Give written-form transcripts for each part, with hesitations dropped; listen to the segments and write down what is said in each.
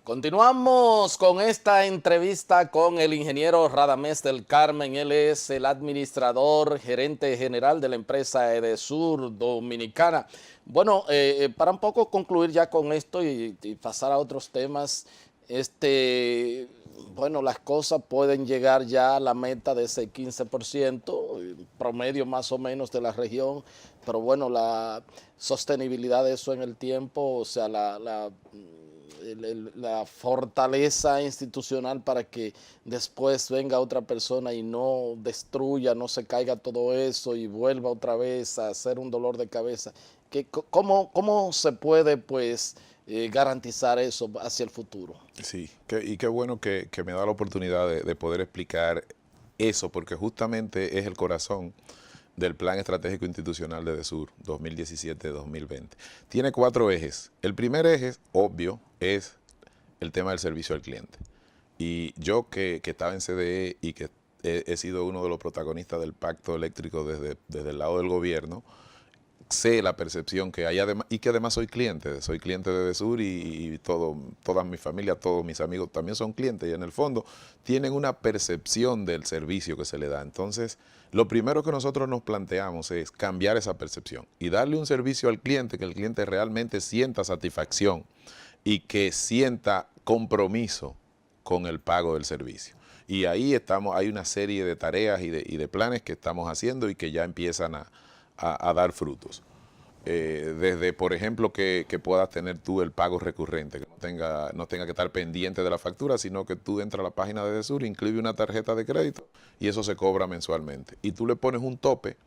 Continuamos con esta entrevista con el ingeniero Radamés del Carmen. Él es el administrador, gerente general de la empresa Edesur Dominicana. Bueno, para un poco concluir ya con esto y pasar a otros temas, bueno, las cosas pueden llegar ya a la meta de ese 15%, promedio más o menos de la región, pero bueno, la sostenibilidad de eso en el tiempo, o sea, la fortaleza institucional para que después venga otra persona y no destruya, no se caiga todo eso y vuelva otra vez a ser un dolor de cabeza. ¿Cómo se puede pues garantizar eso hacia el futuro? Sí, y qué bueno que me da la oportunidad de poder explicar eso, porque justamente es el corazón del Plan Estratégico Institucional de Edesur 2017-2020. Tiene 4 ejes. El primer eje, obvio, es el tema del servicio al cliente. Y yo que estaba en CDE y que he sido uno de los protagonistas del pacto eléctrico desde el lado del gobierno, sé la percepción que hay y que además soy cliente de Edesur y toda mi familia, todos mis amigos también son clientes y en el fondo tienen una percepción del servicio que se le da. Entonces, lo primero que nosotros nos planteamos es cambiar esa percepción y darle un servicio al cliente, que el cliente realmente sienta satisfacción y que sienta compromiso con el pago del servicio. Y ahí hay una serie de tareas y de planes que estamos haciendo y que ya empiezan a dar frutos. Desde, por ejemplo, que puedas tener tú el pago recurrente, que no tenga que estar pendiente de la factura, sino que tú entras a la página de Edesur, inscribes una tarjeta de crédito y eso se cobra mensualmente. Y tú le pones un tope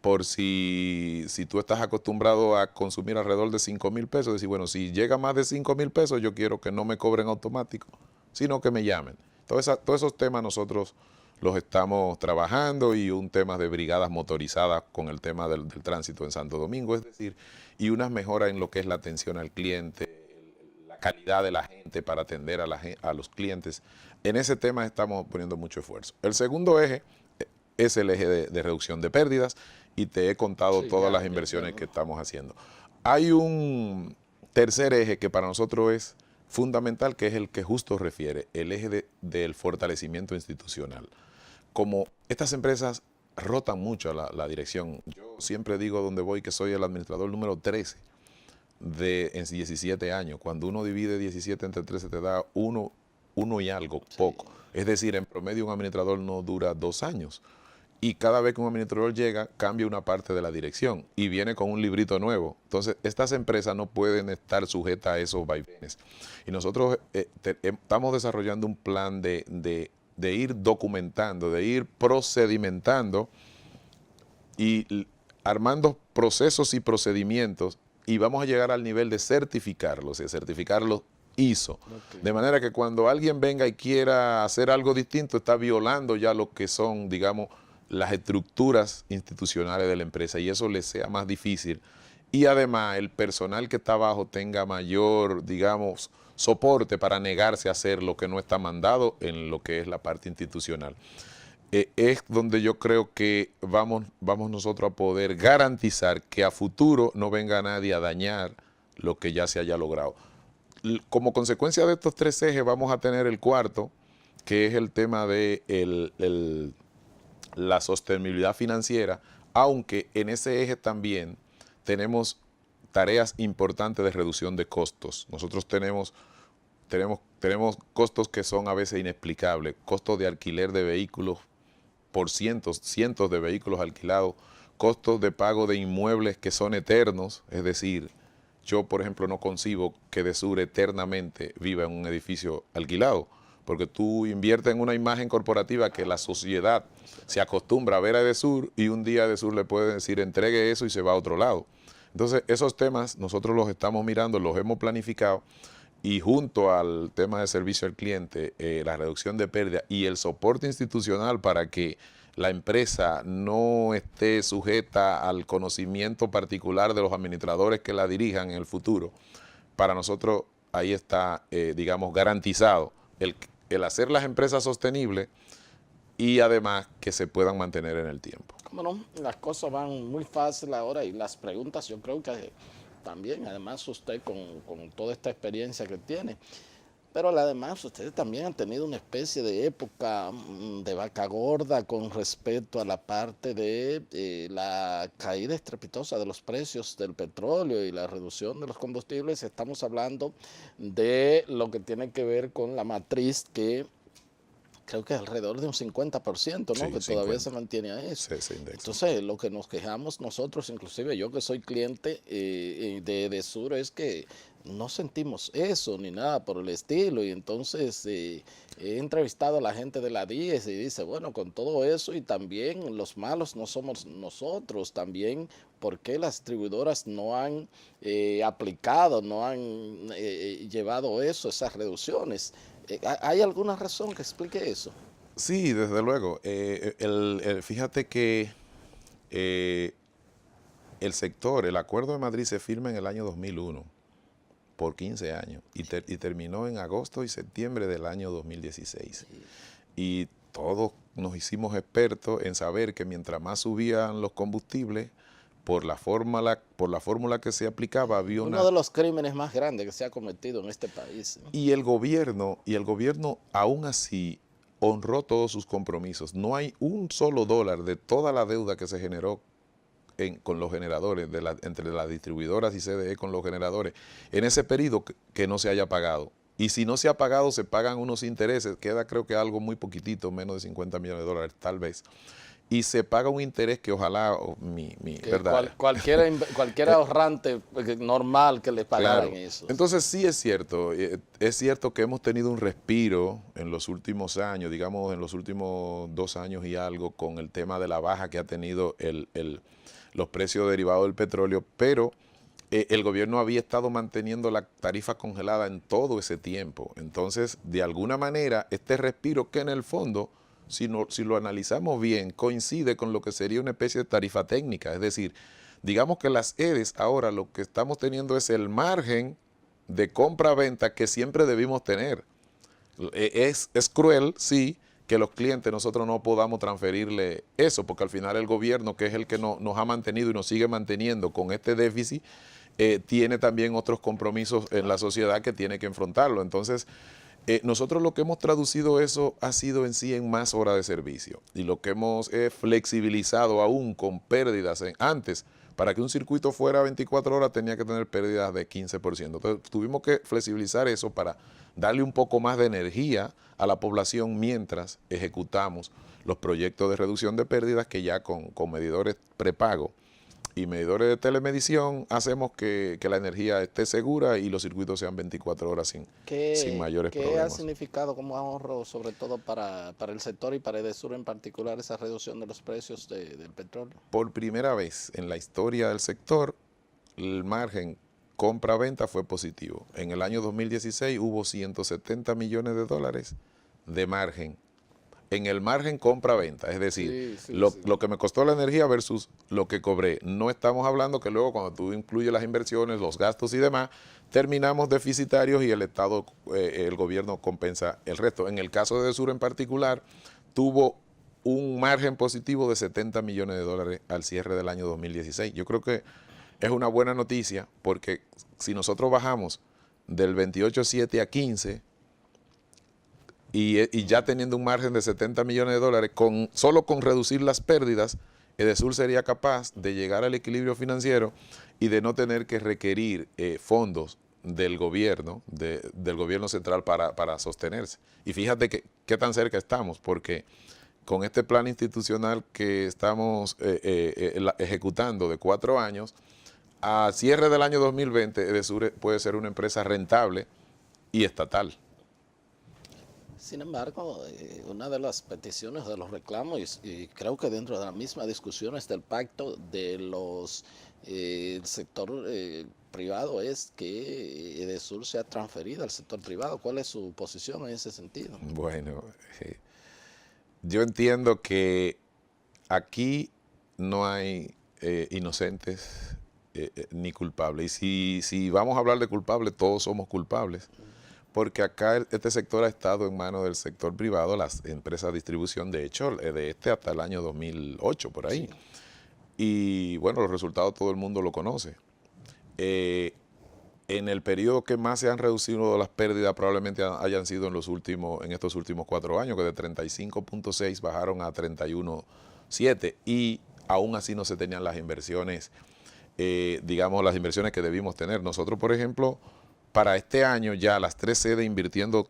por si tú estás acostumbrado a consumir alrededor de 5,000 pesos, decir, bueno, si llega más de 5,000 pesos, yo quiero que no me cobren automático, sino que me llamen. Todos esos temas nosotros los estamos trabajando y un tema de brigadas motorizadas con el tema del tránsito en Santo Domingo, es decir, y unas mejoras en lo que es la atención al cliente, la calidad de la gente para atender a los clientes. En ese tema estamos poniendo mucho esfuerzo. El segundo eje es el eje de reducción de pérdidas y te he contado todas las inversiones que estamos haciendo. Hay un tercer eje que para nosotros es fundamental, que es el que justo refiere, el eje del fortalecimiento institucional. Como estas empresas rotan mucho la dirección, yo siempre digo donde voy que soy el administrador número 13 en 17 años. Cuando uno divide 17 entre 13 te da uno y algo, poco. Es decir, en promedio un administrador no dura 2 años. Y cada vez que un administrador llega, cambia una parte de la dirección y viene con un librito nuevo. Entonces, estas empresas no pueden estar sujetas a esos vaivenes. Y nosotros estamos desarrollando un plan de ir documentando, de ir procedimentando y armando procesos y procedimientos y vamos a llegar al nivel de certificarlos, ISO. Okay. De manera que cuando alguien venga y quiera hacer algo distinto, está violando ya lo que son, digamos, las estructuras institucionales de la empresa y eso les sea más difícil. Y además el personal que está abajo tenga mayor, digamos, soporte para negarse a hacer lo que no está mandado en lo que es la parte institucional. Es donde yo creo que vamos nosotros a poder garantizar que a futuro no venga nadie a dañar lo que ya se haya logrado. Como consecuencia de estos 3 ejes vamos a tener el cuarto, que es el tema de la sostenibilidad financiera, aunque en ese eje también tenemos tareas importantes de reducción de costos. Nosotros tenemos costos que son a veces inexplicables, costos de alquiler de vehículos por cientos de vehículos alquilados, costos de pago de inmuebles que son eternos, es decir, yo por ejemplo no concibo que Edesur eternamente viva en un edificio alquilado, porque tú inviertes en una imagen corporativa que la sociedad se acostumbra a ver a Edesur y un día Edesur le puede decir entregue eso y se va a otro lado. Entonces esos temas nosotros los estamos mirando, los hemos planificado y junto al tema de servicio al cliente, la reducción de pérdida y el soporte institucional para que la empresa no esté sujeta al conocimiento particular de los administradores que la dirijan en el futuro, para nosotros ahí está, digamos, garantizado el hacer las empresas sostenibles y además que se puedan mantener en el tiempo. Bueno, las cosas van muy fácil ahora y las preguntas yo creo que también, además usted con toda esta experiencia que tiene, pero además ustedes también han tenido una especie de época de vaca gorda con respecto a la parte de la caída estrepitosa de los precios del petróleo y la reducción de los combustibles. Estamos hablando de lo que tiene que ver con la matriz que creo que alrededor de un 50%, ¿no? Sí, Que 50. todavía se mantiene a eso. Se indexa. Entonces, lo que nos quejamos nosotros, inclusive yo que soy cliente de Edesur, es que no sentimos eso ni nada por el estilo. Y entonces he entrevistado a la gente de la DIES y dice, bueno, con todo eso y también los malos no somos nosotros, también por qué las distribuidoras no han aplicado, no han llevado eso, esas reducciones. ¿Hay alguna razón que explique eso? Sí, desde luego. Fíjate que el sector, el Acuerdo de Madrid se firma en el año 2001 por 15 años y terminó en agosto y septiembre del año 2016. Sí. Y todos nos hicimos expertos en saber que mientras más subían los combustibles, por la fórmula que se aplicaba había uno de los crímenes más grandes que se ha cometido en este país, ¿no? Y el gobierno aún así honró todos sus compromisos. No hay un solo dólar de toda la deuda que se generó con los generadores, entre las distribuidoras y CDE con los generadores, en ese periodo que no se haya pagado. Y si no se ha pagado, se pagan unos intereses, queda creo que algo muy poquitito, menos de 50 millones de dólares tal vez. Y se paga un interés que ojalá, ¿verdad? Cualquier ahorrante normal que le pagaran claro. eso. Entonces sí es cierto que hemos tenido un respiro en los últimos años, digamos en los últimos 2 años y algo, con el tema de la baja que ha tenido los precios derivados del petróleo, pero el gobierno había estado manteniendo la tarifa congelada en todo ese tiempo. Entonces, de alguna manera, este respiro que en el fondo, si lo analizamos bien, coincide con lo que sería una especie de tarifa técnica. Es decir, digamos que las EDES ahora lo que estamos teniendo es el margen de compra-venta que siempre debimos tener. Es cruel, sí, que los clientes nosotros no podamos transferirle eso, porque al final el gobierno, que es el que nos ha mantenido y nos sigue manteniendo con este déficit, tiene también otros compromisos en la sociedad que tiene que enfrentarlo. Entonces, nosotros lo que hemos traducido eso ha sido en sí en más horas de servicio, y lo que hemos flexibilizado aún con pérdidas antes. Para que un circuito fuera 24 horas tenía que tener pérdidas de 15%. Entonces tuvimos que flexibilizar eso para darle un poco más de energía a la población mientras ejecutamos los proyectos de reducción de pérdidas que ya con medidores prepago y medidores de telemedición hacemos que la energía esté segura y los circuitos sean 24 horas sin mayores problemas. ¿Qué ha significado como ahorro, sobre todo para el sector y para Edesur en particular, esa reducción de los precios del petróleo? Por primera vez en la historia del sector, el margen compra-venta fue positivo. En el año 2016 hubo 170 millones de dólares de margen. En el margen compra-venta, es decir, lo que me costó la energía versus lo que cobré. No estamos hablando que luego cuando tú incluyes las inversiones, los gastos y demás, terminamos deficitarios y el Estado, el gobierno compensa el resto. En el caso de Edesur en particular, tuvo un margen positivo de 70 millones de dólares al cierre del año 2016. Yo creo que es una buena noticia porque si nosotros bajamos del 28.7 a 15 y ya teniendo un margen de 70 millones de dólares, solo con reducir las pérdidas, Edesur sería capaz de llegar al equilibrio financiero y de no tener que requerir fondos del gobierno, del gobierno central para sostenerse. Y fíjate qué tan cerca estamos, porque con este plan institucional que estamos ejecutando de 4 años, a cierre del año 2020, Edesur puede ser una empresa rentable y estatal. Sin embargo, una de las peticiones de los reclamos, y creo que dentro de la misma discusión es del pacto de el sector privado, es que Edesur sea transferida al sector privado. ¿Cuál es su posición en ese sentido? Bueno, yo entiendo que aquí no hay inocentes ni culpables. Y si vamos a hablar de culpables, todos somos culpables. Porque acá este sector ha estado en manos del sector privado, las empresas de distribución, de hecho, de este hasta el año 2008, por ahí. Sí. Y bueno, los resultados todo el mundo lo conoce. En el periodo que más se han reducido las pérdidas probablemente hayan sido en estos últimos 4 años, que de 35.6 bajaron a 31.7 y aún así no se tenían las inversiones, digamos, las inversiones que debimos tener. Nosotros, por ejemplo, para este año ya las 3 sedes invirtiendo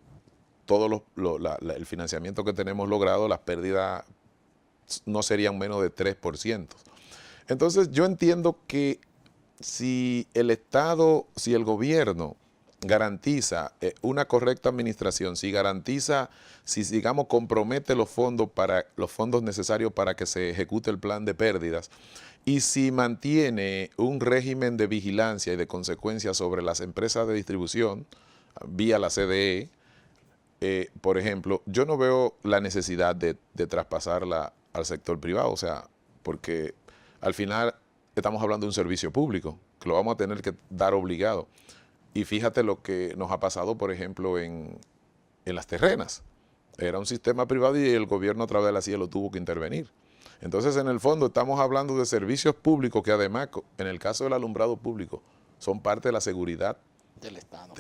todo el financiamiento que tenemos logrado, las pérdidas no serían menos de 3%. Entonces yo entiendo que si el Estado, si el gobierno garantiza una correcta administración, si garantiza, si digamos compromete los fondos necesarios para que se ejecute el plan de pérdidas, y si mantiene un régimen de vigilancia y de consecuencia sobre las empresas de distribución, vía la CDE, por ejemplo, yo no veo la necesidad de traspasarla al sector privado, o sea, porque al final estamos hablando de un servicio público, que lo vamos a tener que dar obligado. Y fíjate lo que nos ha pasado, por ejemplo, en las terrenas. Era un sistema privado y el gobierno a través de la CIA lo tuvo que intervenir. Entonces, en el fondo, estamos hablando de servicios públicos que además, en el caso del alumbrado público, son parte de la seguridad del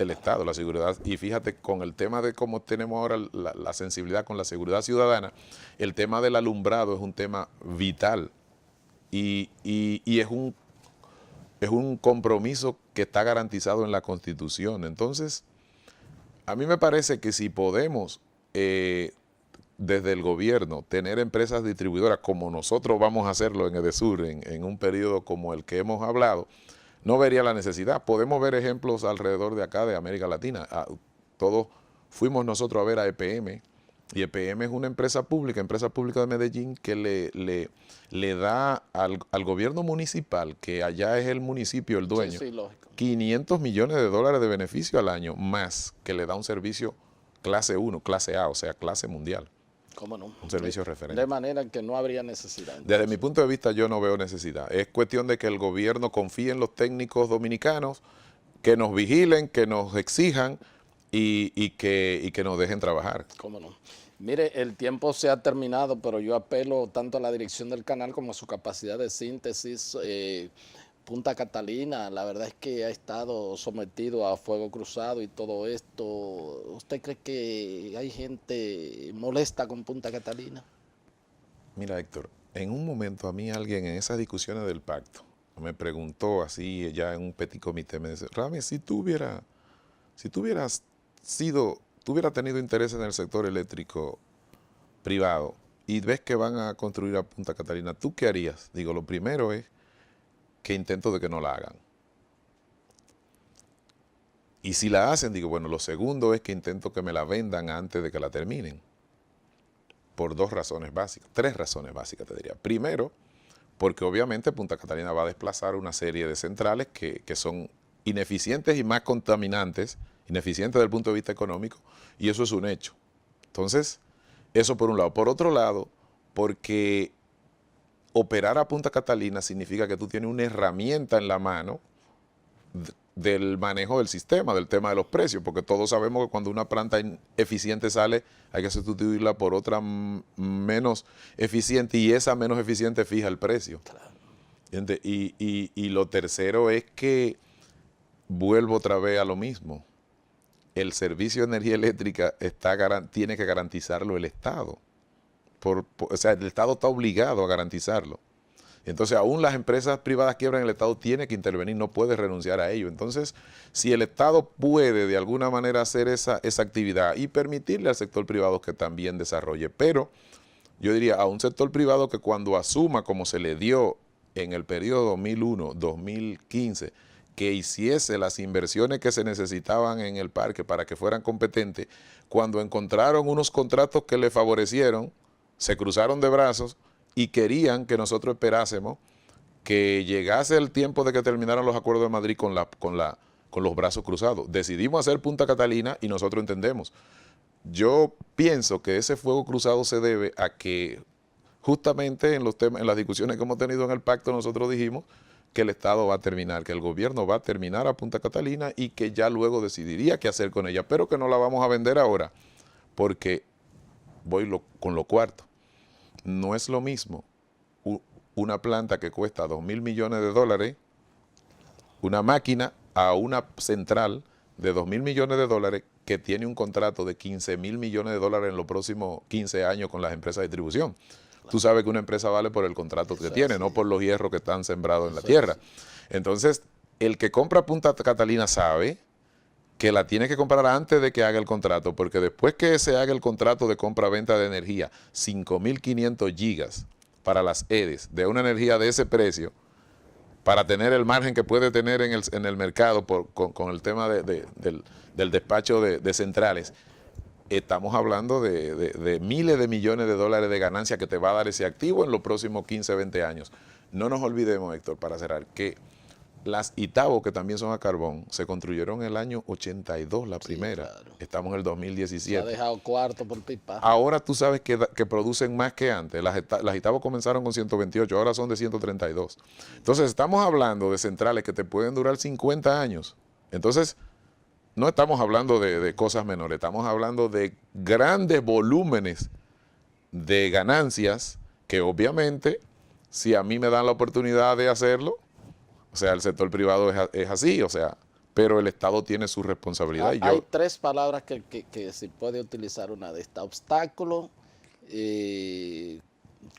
Estado, la seguridad. Y fíjate, con el tema de cómo tenemos ahora la sensibilidad con la seguridad ciudadana, el tema del alumbrado es un tema vital y es un compromiso que está garantizado en la Constitución. Entonces, a mí me parece que si podemos desde el gobierno tener empresas distribuidoras como nosotros vamos a hacerlo en Edesur en un periodo como el que hemos hablado, no vería la necesidad. Podemos ver ejemplos alrededor de acá de América Latina. Todos fuimos nosotros a ver a EPM, y EPM es una empresa pública de Medellín que le da al gobierno municipal, que allá es el municipio el dueño, sí, 500 millones de dólares de beneficio al año, más que le da un servicio clase 1, clase A, o sea, clase mundial. ¿Cómo no? Un servicio referente. De manera que no habría necesidad. Entonces. Desde mi punto de vista yo no veo necesidad. Es cuestión de que el gobierno confíe en los técnicos dominicanos, que nos vigilen, que nos exijan y que nos dejen trabajar. ¿Cómo no? Mire, el tiempo se ha terminado, pero yo apelo tanto a la dirección del canal como a su capacidad de síntesis. Punta Catalina, la verdad es que ha estado sometido a fuego cruzado y todo esto. ¿Usted cree que hay gente molesta con Punta Catalina? Mira, Héctor, en un momento a mí alguien en esas discusiones del pacto me preguntó así, ya en un petit comité, me dice, Rami, si tú hubieras tenido interés en el sector eléctrico privado y ves que van a construir a Punta Catalina, ¿tú qué harías? Digo, lo primero es que intento de que no la hagan. Y si la hacen, digo, bueno, lo segundo es que intento que me la vendan antes de que la terminen. Por 2 razones básicas, 3 razones básicas te diría. Primero, porque obviamente Punta Catalina va a desplazar una serie de centrales que son ineficientes y más contaminantes, ineficientes desde el punto de vista económico, y eso es un hecho. Entonces, eso por un lado. Por otro lado, porque operar a Punta Catalina significa que tú tienes una herramienta en la mano del manejo del sistema, del tema de los precios, porque todos sabemos que cuando una planta eficiente sale, hay que sustituirla por otra menos eficiente, y esa menos eficiente fija el precio. Claro. Y lo tercero es que, vuelvo otra vez a lo mismo, el servicio de energía eléctrica tiene que garantizarlo el Estado. O sea, el Estado está obligado a garantizarlo. Entonces, aún las empresas privadas quiebran, el Estado tiene que intervenir, no puede renunciar a ello. Entonces, si el Estado puede de alguna manera hacer esa actividad y permitirle al sector privado que también desarrolle, pero yo diría a un sector privado que cuando asuma, como se le dio en el periodo 2001-2015, que hiciese las inversiones que se necesitaban en el parque para que fueran competentes, cuando encontraron unos contratos que le favorecieron, se cruzaron de brazos y querían que nosotros esperásemos que llegase el tiempo de que terminaran los acuerdos de Madrid con los brazos cruzados. Decidimos hacer Punta Catalina y nosotros entendemos. Yo pienso que ese fuego cruzado se debe a que justamente en los temas, en las discusiones que hemos tenido en el pacto, nosotros dijimos que el Estado va a terminar, que el gobierno va a terminar a Punta Catalina y que ya luego decidiría qué hacer con ella, pero que no la vamos a vender ahora, porque con lo cuarto. No es lo mismo una planta que cuesta 2.000 millones de dólares, una máquina, a una central de 2.000 millones de dólares que tiene un contrato de 15.000 millones de dólares en los próximos 15 años con las empresas de distribución. Claro. Tú sabes que una empresa vale por el contrato que tiene, no por los hierros que están sembrados en la tierra. Entonces, el que compra Punta Catalina sabe que la tiene que comprar antes de que haga el contrato, porque después que se haga el contrato de compra-venta de energía, 5.500 gigas para las EDES, de una energía de ese precio, para tener el margen que puede tener en el mercado con el tema del despacho de centrales, estamos hablando de miles de millones de dólares de ganancia que te va a dar ese activo en los próximos 15, 20 años. No nos olvidemos, Héctor, para cerrar, que las Itabo, que también son a carbón, se construyeron en el año 82, la primera. Claro. Estamos en el 2017. Se ha dejado cuarto por pipa. Ahora tú sabes que producen más que antes. Las Itabo comenzaron con 128, ahora son de 132. Entonces estamos hablando de centrales que te pueden durar 50 años. Entonces no estamos hablando de cosas menores, estamos hablando de grandes volúmenes de ganancias que obviamente, si a mí me dan la oportunidad de hacerlo, o sea, el sector privado es así, o sea, pero el Estado tiene su responsabilidad. Hay tres palabras que se puede utilizar una de estas: obstáculo,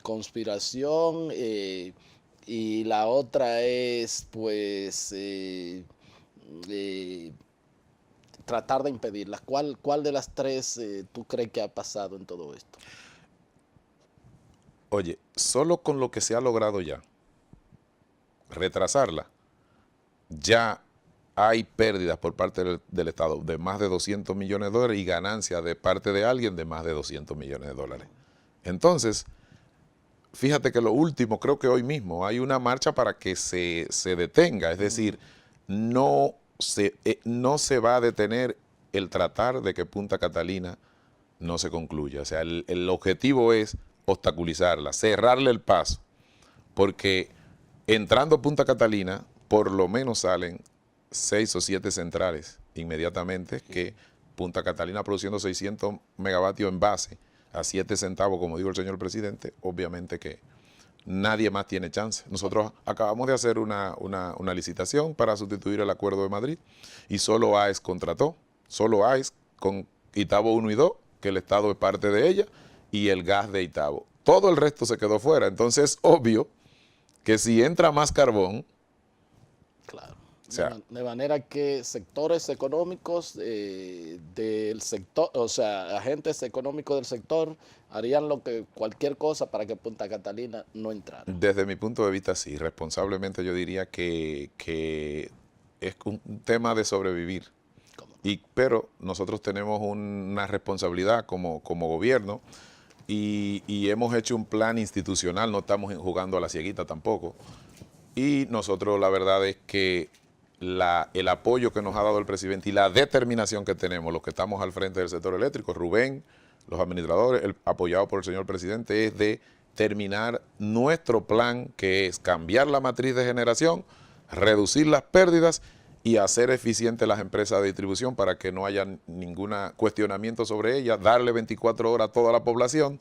conspiración, y la otra es, pues, tratar de impedirlas. ¿Cuál de las tres tú crees que ha pasado en todo esto? Oye, solo con lo que se ha logrado ya, retrasarla, ya hay pérdidas por parte del Estado de más de 200 millones de dólares y ganancias de parte de alguien de más de 200 millones de dólares. Entonces, fíjate que lo último, creo que hoy mismo hay una marcha para que se detenga, es decir, no se va a detener el tratar de que Punta Catalina no se concluya. O sea, el objetivo es obstaculizarla, cerrarle el paso, porque entrando Punta Catalina, por lo menos salen 6 o 7 centrales inmediatamente, que Punta Catalina produciendo 600 megavatios en base a 7 centavos, como dijo el señor presidente, obviamente que nadie más tiene chance. Nosotros acabamos de hacer una licitación para sustituir el Acuerdo de Madrid y solo AES contrató, solo AES con Itabo 1 y 2, que el Estado es parte de ella, y el gas de Itabo. Todo el resto se quedó fuera. Entonces es obvio que si entra más carbón... Claro. O sea, de manera que sectores económicos del sector, o sea, agentes económicos del sector harían cualquier cosa para que Punta Catalina no entrara. Desde mi punto de vista, sí. Responsablemente yo diría que es un tema de sobrevivir. Pero nosotros tenemos una responsabilidad como gobierno y hemos hecho un plan institucional, no estamos jugando a la cieguita tampoco. Y nosotros la verdad es que el apoyo que nos ha dado el presidente y la determinación que tenemos, los que estamos al frente del sector eléctrico, Rubén, los administradores, apoyado por el señor presidente, es de terminar nuestro plan, que es cambiar la matriz de generación, reducir las pérdidas y hacer eficientes las empresas de distribución para que no haya ningún cuestionamiento sobre ellas, darle 24 horas a toda la población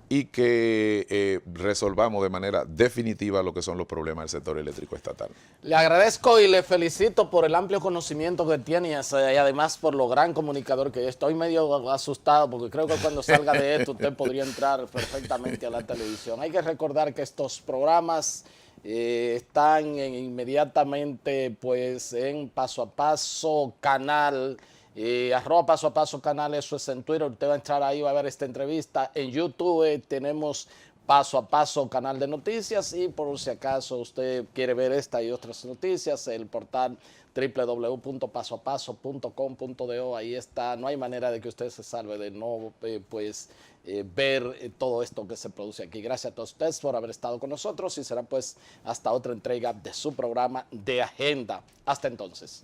y que resolvamos de manera definitiva lo que son los problemas del sector eléctrico estatal. Le agradezco y le felicito por el amplio conocimiento que tiene y además por lo gran comunicador que es. Estoy medio asustado porque creo que cuando salga de esto usted podría entrar perfectamente a la televisión. Hay que recordar que estos programas están inmediatamente pues en Paso a Paso Canal, @Paso a Paso Canal, eso es en Twitter. Usted va a entrar ahí, va a ver esta entrevista. En YouTube tenemos Paso a Paso Canal de Noticias, y por si acaso usted quiere ver esta y otras noticias, el portal www.pasoapaso.com.do, ahí está. No hay manera de que usted se salve de no ver todo esto que se produce aquí. Gracias a todos ustedes por haber estado con nosotros y será pues hasta otra entrega de su programa de Agenda. Hasta entonces.